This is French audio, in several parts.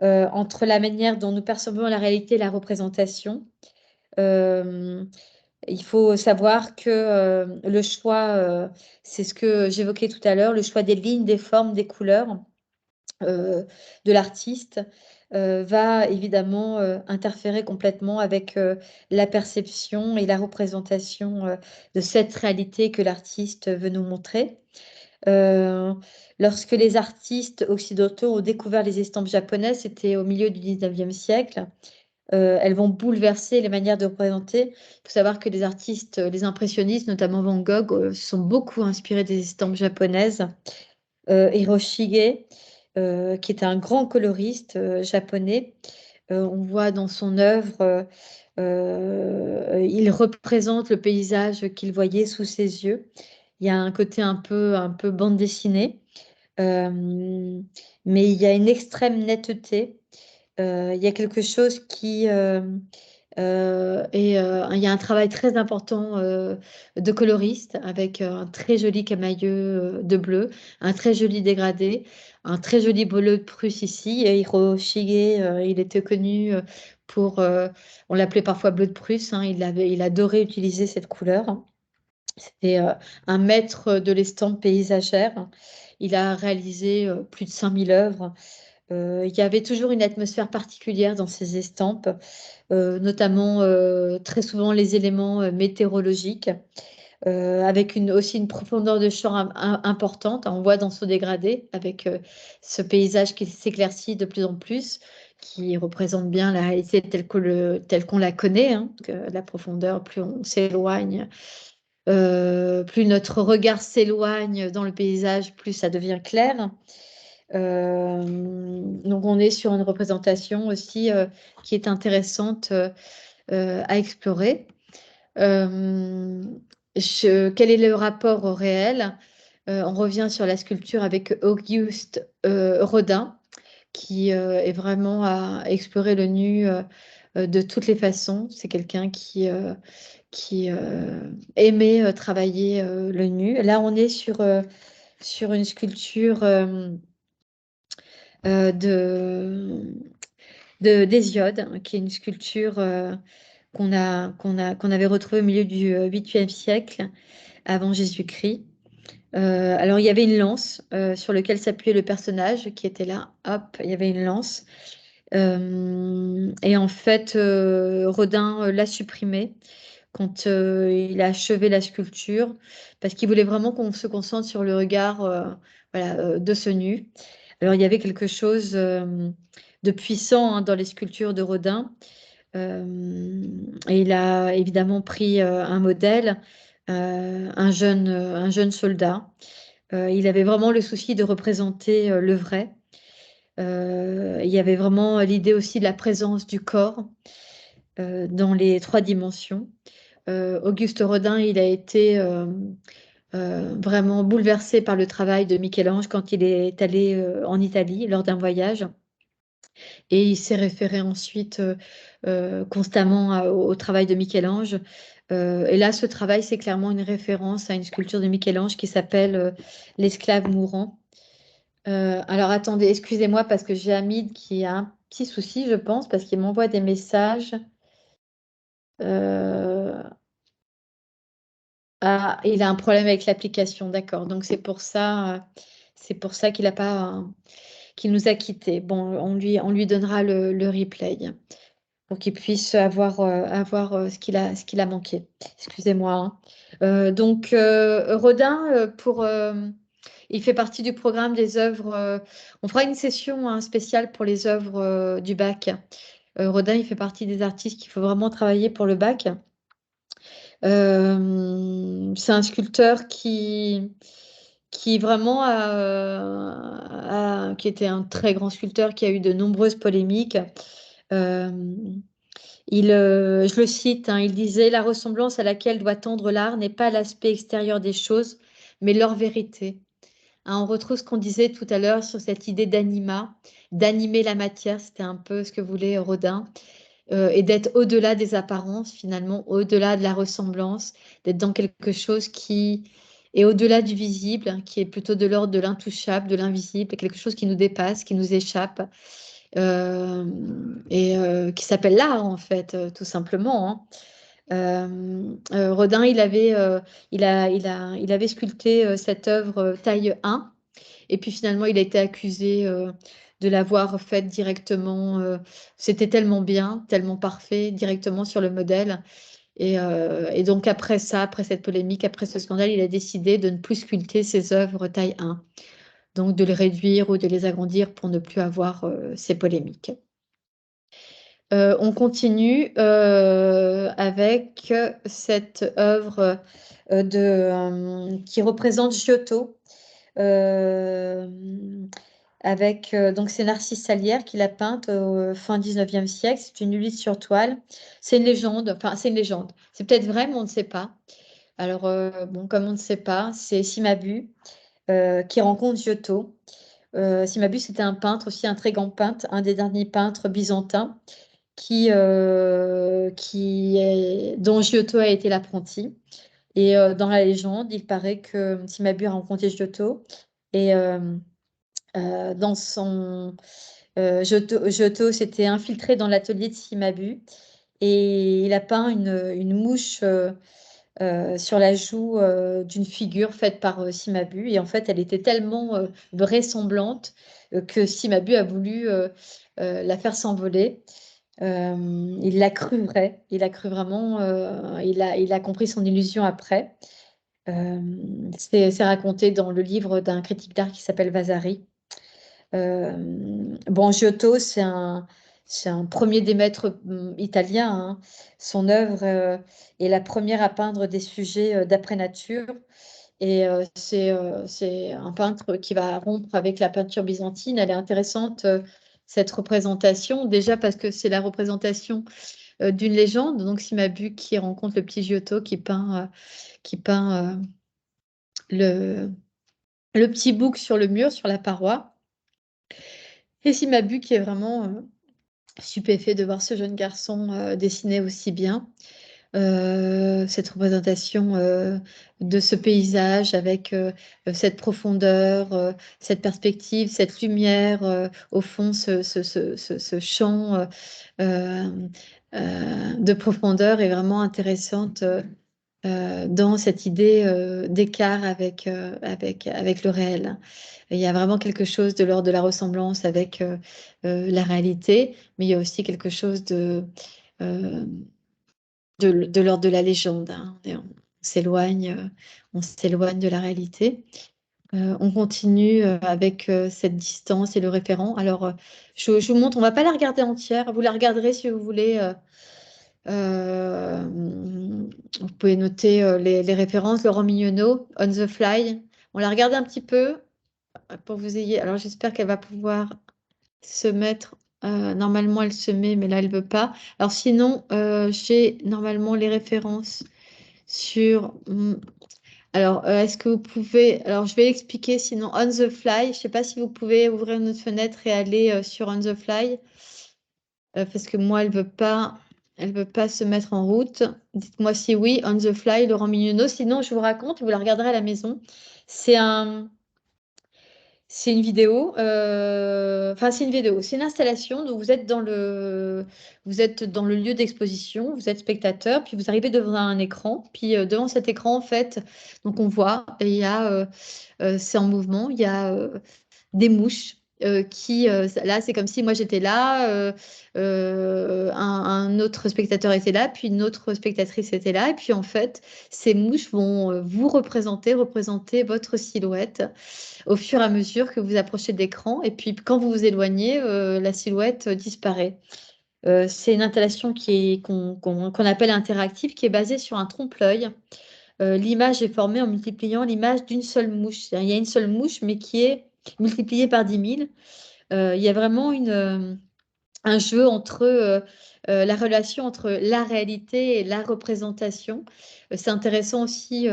entre la manière dont nous percevons la réalité et la représentation. Euh, il faut savoir que le choix, c'est ce que j'évoquais tout à l'heure, le choix des lignes, des formes, des couleurs de l'artiste va évidemment interférer complètement avec la perception et la représentation de cette réalité que l'artiste veut nous montrer. Euh, Lorsque les artistes occidentaux ont découvert les estampes japonaises, c'était au milieu du 19e siècle. Elles vont bouleverser les manières de représenter. Il faut savoir que les artistes, les impressionnistes, notamment Van Gogh, se sont beaucoup inspirés des estampes japonaises. Hiroshige, qui est un grand coloriste japonais, on voit dans son œuvre, il représente le paysage qu'il voyait sous ses yeux. Il y a un côté un peu bande dessinée, mais il y a une extrême netteté. Il y a quelque chose il y a un travail très important de coloriste avec un très joli camailleux de bleu, un très joli dégradé, un très joli bleu de Prusse ici. Et Hiroshige, il était connu on l'appelait parfois bleu de Prusse, hein, il adorait utiliser cette couleur. C'était un maître de l'estampe paysagère. Il a réalisé plus de 5000 œuvres. Il y avait toujours une atmosphère particulière dans ces estampes, notamment très souvent les éléments météorologiques, avec aussi une profondeur de champ importante. On voit dans ce dégradé, avec ce paysage qui s'éclaircit de plus en plus, qui représente bien la réalité telle qu'on la connaît, hein, que la profondeur, plus on s'éloigne, plus notre regard s'éloigne dans le paysage, plus ça devient clair. Donc on est sur une représentation aussi qui est intéressante à explorer. Euh, Quel est le rapport au réel? On revient sur la sculpture avec Auguste Rodin, qui est vraiment à explorer le nu de toutes les façons. C'est quelqu'un qui aimait travailler le nu. Là, on est sur une sculpture de d'Hésiode, hein, qui est une sculpture qu'on avait retrouvée au milieu du 8e siècle avant Jésus-Christ. Alors, il y avait une lance sur laquelle s'appuyait le personnage qui était là. Hop, il y avait une lance. Et en fait, Rodin l'a supprimée quand il a achevé la sculpture, parce qu'il voulait vraiment qu'on se concentre sur le regard voilà, de ce nu. Alors, il y avait quelque chose de puissant hein, dans les sculptures de Rodin. Et il a évidemment pris un modèle, un jeune soldat. Il avait vraiment le souci de représenter le vrai. Il y avait vraiment l'idée aussi de la présence du corps dans les trois dimensions. Auguste Rodin, il a été vraiment bouleversé par le travail de Michel-Ange quand il est allé en Italie lors d'un voyage. Et il s'est référé ensuite constamment au travail de Michel-Ange. Et là, ce travail, c'est clairement une référence à une sculpture de Michel-Ange qui s'appelle L'esclave mourant. Alors attendez, excusez-moi parce que j'ai Hamid qui a un petit souci, je pense, parce qu'il m'envoie des messages. Euh, Ah, il a un problème avec l'application, d'accord. Donc c'est pour ça qu'il a pas, qu'il nous a quittés. Bon, on lui donnera le replay pour qu'il puisse avoir ce qu'il a manqué. Excusez-moi, hein. Rodin, il fait partie du programme des œuvres. On fera une session hein, spéciale pour les œuvres du bac. Rodin, il fait partie des artistes qu'il faut vraiment travailler pour le bac. C'est un sculpteur qui vraiment qui était un très grand sculpteur, qui a eu de nombreuses polémiques. Euh, je le cite, hein, il disait, la ressemblance à laquelle doit tendre l'art n'est pas l'aspect extérieur des choses, mais leur vérité. Hein, on retrouve ce qu'on disait tout à l'heure sur cette idée d'anima, d'animer la matière, c'était un peu ce que voulait Rodin, et d'être au-delà des apparences, finalement, au-delà de la ressemblance, d'être dans quelque chose qui est au-delà du visible, qui est plutôt de l'ordre de l'intouchable, de l'invisible, quelque chose qui nous dépasse, qui nous échappe. qui s'appelle l'art, en fait, tout simplement, hein. Rodin, il avait sculpté cette œuvre taille 1, et puis finalement, il a été accusé de l'avoir faite directement. C'était tellement bien, tellement parfait, directement sur le modèle. Et donc après ça, après cette polémique, après ce scandale, il a décidé de ne plus sculpter ses œuvres taille 1, donc de les réduire ou de les agrandir pour ne plus avoir ces polémiques. On continue avec cette œuvre qui représente Giotto. euh, donc c'est Narcisse Salière qui l'a peinte au fin 19e siècle. C'est une Ulysse sur toile. C'est une légende, enfin c'est une légende. C'est peut-être vrai, mais on ne sait pas. Alors bon, comme on ne sait pas, c'est Cimabue qui rencontre Giotto. Cimabue, c'était un peintre aussi, un très grand peintre, un des derniers peintres byzantins dont Giotto a été l'apprenti. Et dans la légende, il paraît que Cimabue a rencontré Giotto. Et dans son Giotto s'était infiltré dans l'atelier de Cimabue et il a peint une mouche sur la joue d'une figure faite par Cimabue. Et en fait, elle était tellement vraisemblante que Cimabue a voulu la faire s'envoler. Il l'a cru vrai, il a cru vraiment, il a compris son illusion après. C'est raconté dans le livre d'un critique d'art qui s'appelle Vasari. Bon, Giotto, c'est un premier des maîtres italiens, hein. Son œuvre est la première à peindre des sujets d'après nature. Et c'est un peintre qui va rompre avec la peinture byzantine. Elle est intéressante, cette représentation, déjà parce que c'est la représentation d'une légende. Donc, Cimabue qui rencontre le petit Giotto qui peint le, le petit bouc sur le mur, sur la paroi. Et Cimabue qui est vraiment stupéfait de voir ce jeune garçon dessiner aussi bien. Cette représentation de ce paysage avec cette profondeur, cette perspective, cette lumière, au fond, ce champ de profondeur est vraiment intéressante dans cette idée d'écart avec le réel. Il y a vraiment quelque chose de l'ordre de la ressemblance avec la réalité, mais il y a aussi quelque chose euh, de l'ordre de la légende, hein. On s'éloigne de la réalité. On continue avec cette distance et le référent. Alors, je vous montre, on ne va pas la regarder entière. Vous la regarderez si vous voulez. Euh, vous pouvez noter les références. Laurent Mignonneau, On the Fly. On la regarde un petit peu pour que vous ayez. Alors, j'espère qu'elle va pouvoir se mettre. Normalement, elle se met, mais là, elle ne veut pas. Alors, sinon, j'ai normalement les références sur. Alors, est-ce que vous pouvez. Alors, je vais expliquer sinon On the Fly. Je ne sais pas si vous pouvez ouvrir notre fenêtre et aller sur On the Fly. Parce que moi, elle veut pas se mettre en route. Dites-moi si oui, On the Fly, Laurent Mignonneau. Sinon, je vous raconte, vous la regarderez à la maison. C'est un, c'est une vidéo. Enfin, c'est une vidéo. C'est une installation. Donc, vous êtes dans le lieu d'exposition. Vous êtes spectateur. Puis, vous arrivez devant un écran. Puis, devant cet écran, en fait, donc on voit, et il y a, c'est en mouvement. Il y a des mouches là, c'est comme si moi j'étais là, un autre spectateur était là, puis une autre spectatrice était là, et puis en fait, ces mouches vont vous représenter votre silhouette au fur et à mesure que vous approchez de l'écran, et puis quand vous vous éloignez, la silhouette disparaît. C'est une installation qu'on appelle interactive, qui est basée sur un trompe-l'œil. L'image est formée en multipliant l'image d'une seule mouche. Il y a une seule mouche, mais qui est multipliée par 10 000. Il y a vraiment un jeu entre la relation entre la réalité et la représentation. C'est intéressant aussi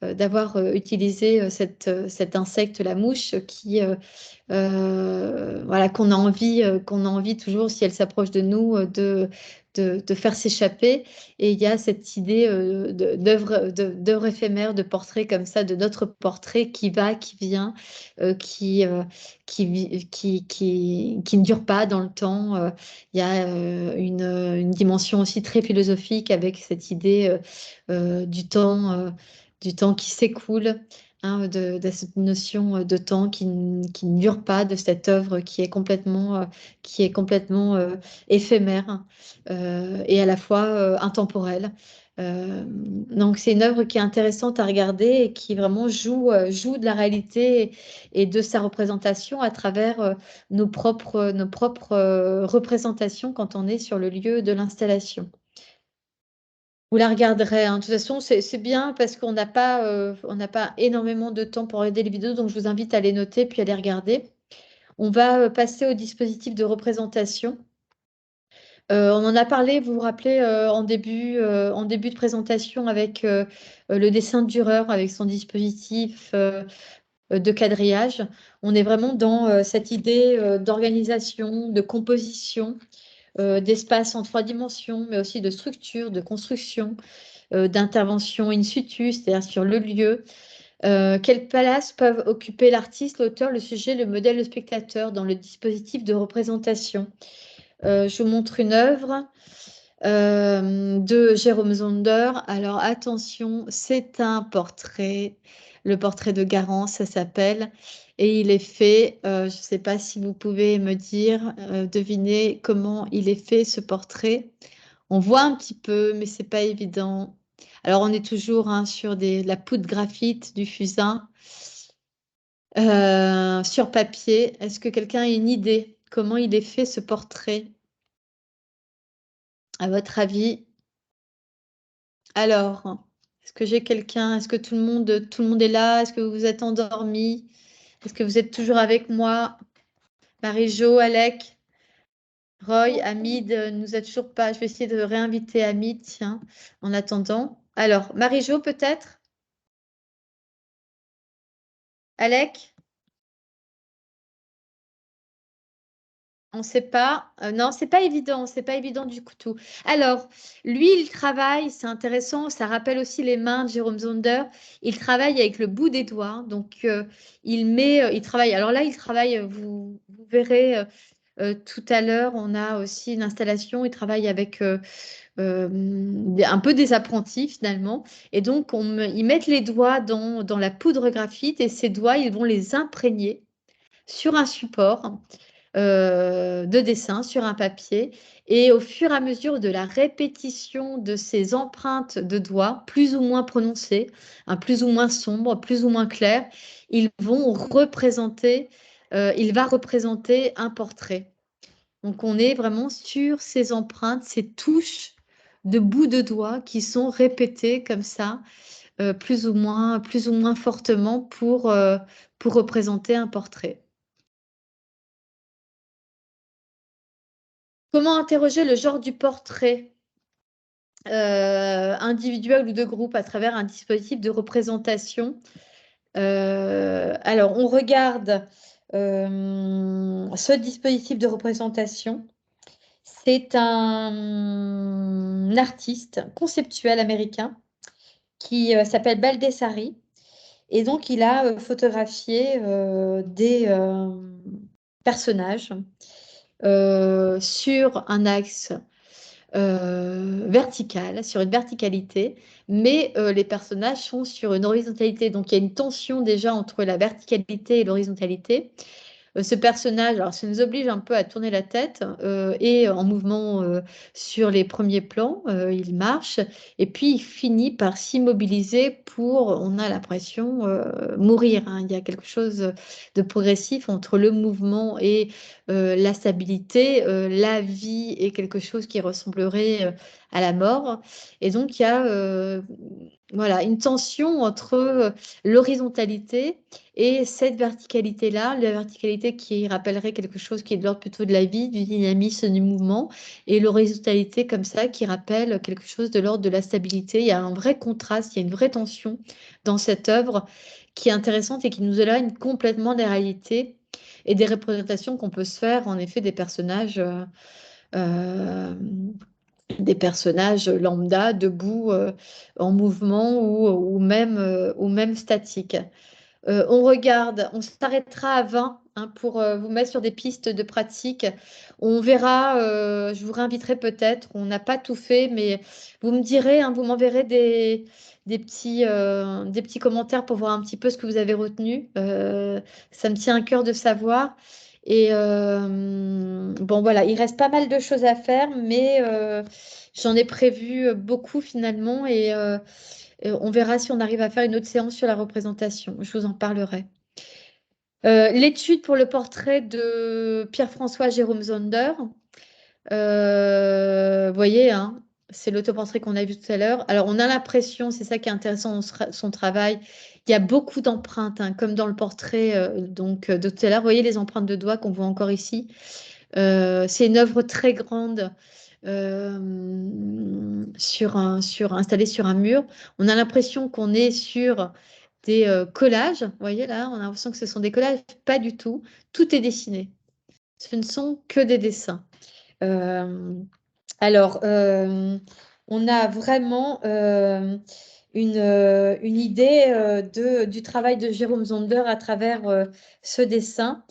d'avoir utilisé cet insecte, la mouche, qui voilà, qu'on a envie toujours, si elle s'approche de nous, de faire s'échapper. Et il y a cette idée d'œuvre éphémère, de portrait comme ça, de notre portrait qui va, qui vient, qui ne dure pas dans le temps. Il y a une dimension aussi très philosophique avec cette idée du temps qui s'écoule, hein, de cette notion de temps qui ne dure pas, de cette œuvre qui est complètement éphémère, hein, et à la fois intemporelle. Donc c'est une œuvre qui est intéressante à regarder et qui vraiment joue de la réalité et de sa représentation à travers nos propres représentations quand on est sur le lieu de l'installation. Vous la regarderez, hein. De toute façon, c'est bien parce on n'a pas énormément de temps pour regarder les vidéos, donc je vous invite à les noter puis à les regarder. On va passer au dispositif de représentation. On en a parlé, vous vous rappelez, en début de présentation avec le dessin de Dürer, avec son dispositif de quadrillage. On est vraiment dans cette idée d'organisation, de composition, d'espace en 3 dimensions, mais aussi de structure, de construction, d'intervention in situ, c'est-à-dire sur le lieu. Quelle place peuvent occuper l'artiste, l'auteur, le sujet, le modèle, le spectateur dans le dispositif de représentation? Je vous montre une œuvre de Jérôme Zander. Alors attention, c'est un portrait, le portrait de Garance, ça s'appelle, et il est fait, je ne sais pas si vous pouvez me dire, deviner comment il est fait ce portrait. On voit un petit peu, mais c'est pas évident. Alors on est toujours hein, sur la poudre graphite, du fusain, sur papier. Est-ce que quelqu'un a une idée comment il est fait ce portrait, à votre avis? Alors, est-ce que j'ai quelqu'un? Est-ce que tout le monde est là? Est-ce que vous vous êtes endormi? Est-ce que vous êtes toujours avec moi? Marie-Jo, Alec, Roy, Hamid, nous a toujours pas. Je vais essayer de réinviter Hamid, tiens, en attendant. Alors, Marie-Jo, peut-être? Alec? On ne sait pas. Non, c'est pas évident. C'est pas évident du tout. Alors, lui, il travaille. C'est intéressant. Ça rappelle aussi les mains de Jérôme Zonder. Il travaille avec le bout des doigts. Donc, il travaille. Alors là, il travaille. Vous verrez tout à l'heure. On a aussi une installation. Il travaille avec un peu des apprentis finalement. Et donc, ils mettent les doigts dans la poudre graphite et ces doigts, ils vont les imprégner sur un support de dessin sur un papier. Et au fur et à mesure de la répétition de ces empreintes de doigts, plus ou moins prononcées, hein, plus ou moins sombres, plus ou moins claires, il va représenter un portrait. Donc on est vraiment sur ces empreintes, ces touches de bouts de doigts qui sont répétées comme ça, plus ou moins fortement pour représenter un portrait. Comment interroger le genre du portrait individuel ou de groupe à travers un dispositif de représentation? Alors, on regarde ce dispositif de représentation. C'est un artiste conceptuel américain qui s'appelle Baldessari. Et donc, il a photographié des personnages sur un axe vertical, sur une verticalité, mais les personnages sont sur une horizontalité. Donc, il y a une tension déjà entre la verticalité et l'horizontalité. Ce personnage, alors ça nous oblige un peu à tourner la tête et en mouvement sur les premiers plans, il marche et puis il finit par s'immobiliser pour, on a l'impression, mourir, hein. Il y a quelque chose de progressif entre le mouvement et la stabilité. La vie est quelque chose qui ressemblerait à la mort. Et donc il y a voilà, une tension entre l'horizontalité et cette verticalité-là, la verticalité qui rappellerait quelque chose qui est de l'ordre plutôt de la vie, du dynamisme, du mouvement, et l'horizontalité comme ça qui rappelle quelque chose de l'ordre de la stabilité. Il y a un vrai contraste, il y a une vraie tension dans cette œuvre qui est intéressante et qui nous éloigne complètement des réalités et des représentations qu'on peut se faire, en effet, euh, des personnages lambda, debout, en mouvement ou même statiques. On regarde, on s'arrêtera à 20 hein, pour vous mettre sur des pistes de pratique. On verra, je vous réinviterai peut-être, on n'a pas tout fait, mais vous me direz, hein, vous m'enverrez des petits commentaires pour voir un petit peu ce que vous avez retenu. Ça me tient à cœur de savoir. Et bon, voilà, il reste pas mal de choses à faire, mais j'en ai prévu beaucoup finalement. Et on verra si on arrive à faire une autre séance sur la représentation. Je vous en parlerai. L'étude pour le portrait de Pierre-François Jérôme Zonder. Vous voyez, hein, c'est l'autoportrait qu'on a vu tout à l'heure. Alors, on a l'impression, c'est ça qui est intéressant dans son travail, il y a beaucoup d'empreintes, hein, comme dans le portrait de tout à l'heure. Vous voyez les empreintes de doigts qu'on voit encore ici. C'est une œuvre très grande installée sur un mur. On a l'impression qu'on est sur des collages. Vous voyez là, on a l'impression que ce sont des collages. Pas du tout. Tout est dessiné. Ce ne sont que des dessins. Euh, on a vraiment une idée du travail de Jérôme Zonder à travers ce dessin.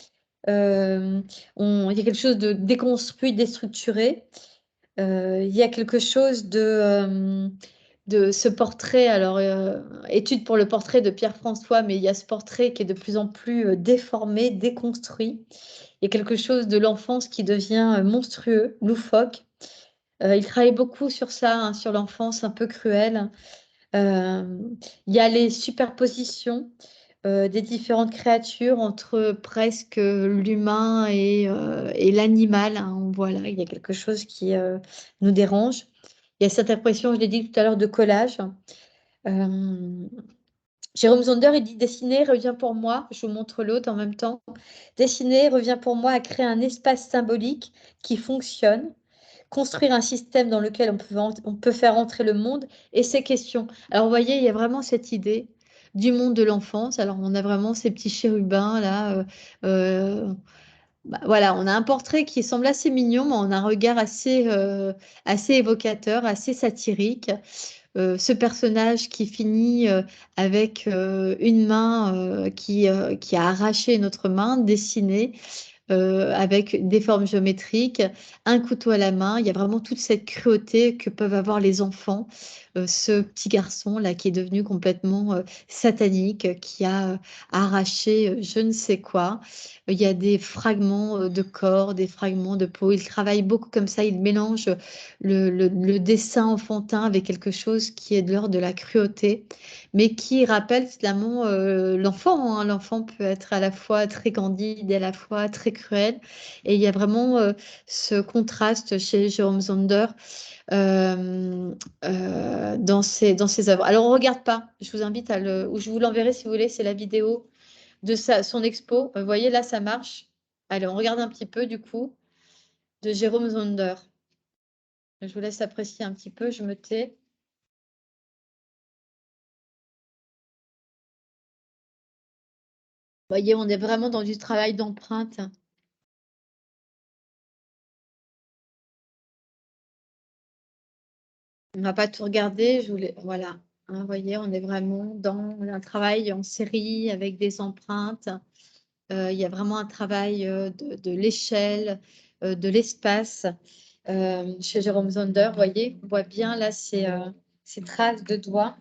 Euh, il y a quelque chose de déconstruit, déstructuré. Il y a quelque chose de ce portrait. Alors, étude pour le portrait de Pierre-François, mais il y a ce portrait qui est de plus en plus déformé, déconstruit. Il y a quelque chose de l'enfance qui devient monstrueux, loufoque. Il travaille beaucoup sur ça, hein, sur l'enfance un peu cruelle. Euh, il y a les superpositions des différentes créatures entre presque l'humain et l'animal, hein. On voit là, il y a quelque chose qui nous dérange. Il y a cette impression, je l'ai dit tout à l'heure, de collage. Euh, Jérôme Zonder, il dit dessiner revient pour moi, je vous montre l'autre en même temps. Dessiner revient pour moi à créer un espace symbolique qui fonctionne, construire un système dans lequel on peut faire entrer le monde et ses questions. Alors, vous voyez, il y a vraiment cette idée du monde de l'enfance. Alors, on a vraiment ces petits chérubins là. Voilà, on a un portrait qui semble assez mignon, mais on a un regard assez évocateur, assez satirique. Ce personnage qui finit avec une main qui a arraché notre main, dessinée avec des formes géométriques, un couteau à la main. Il y a vraiment toute cette cruauté que peuvent avoir les enfants. Ce petit garçon là qui est devenu complètement satanique, qui a arraché je ne sais quoi. Il y a des fragments de corps, des fragments de peau. Il travaille beaucoup comme ça. Il mélange le dessin enfantin avec quelque chose qui est de l'ordre de la cruauté, mais qui rappelle finalement l'enfant, hein. L'enfant peut être à la fois très candide et à la fois très cruel. Et il y a vraiment ce contraste chez Jérôme Zander dans ses œuvres. Alors, on ne regarde pas. Je vous invite ou je vous l'enverrai si vous voulez. C'est la vidéo de son expo. Vous voyez, là, ça marche. Allez, on regarde un petit peu du coup de Jérôme Zander. Je vous laisse apprécier un petit peu. Je me tais. Vous voyez, on est vraiment dans du travail d'empreinte. On ne va pas tout regarder. Voilà. Hein, vous voyez, on est vraiment dans un travail en série avec des empreintes. Il y a vraiment un travail de l'échelle, de l'espace. Chez Jérôme Zander, vous voyez, on voit bien là ces traces de doigts.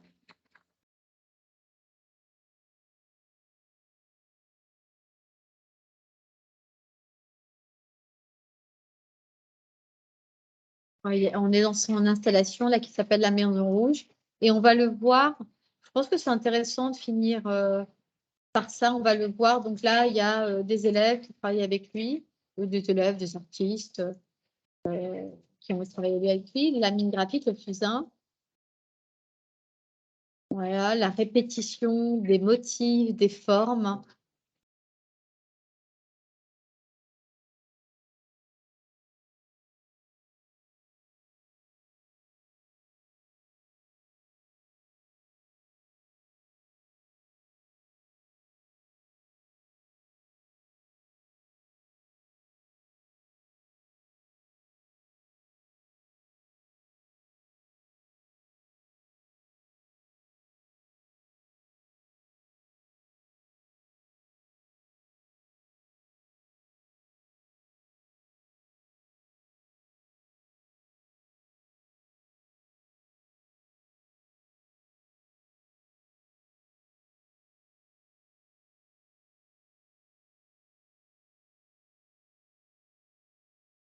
Voyez, on est dans son installation là qui s'appelle La Maison Rouge et on va le voir. Je pense que c'est intéressant de finir par ça. On va le voir. Donc là, il y a des élèves qui travaillent avec lui, ou des élèves, des artistes qui ont travaillé avec lui. La mine graphique, le fusain. Voilà, la répétition des motifs, des formes.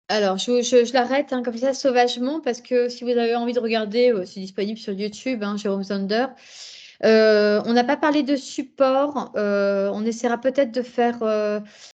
Alors je l'arrête, hein, comme ça sauvagement parce que si vous avez envie de regarder, c'est disponible sur YouTube, hein, Jérôme Zander. On n'a pas parlé de support, on essaiera peut-être de faire,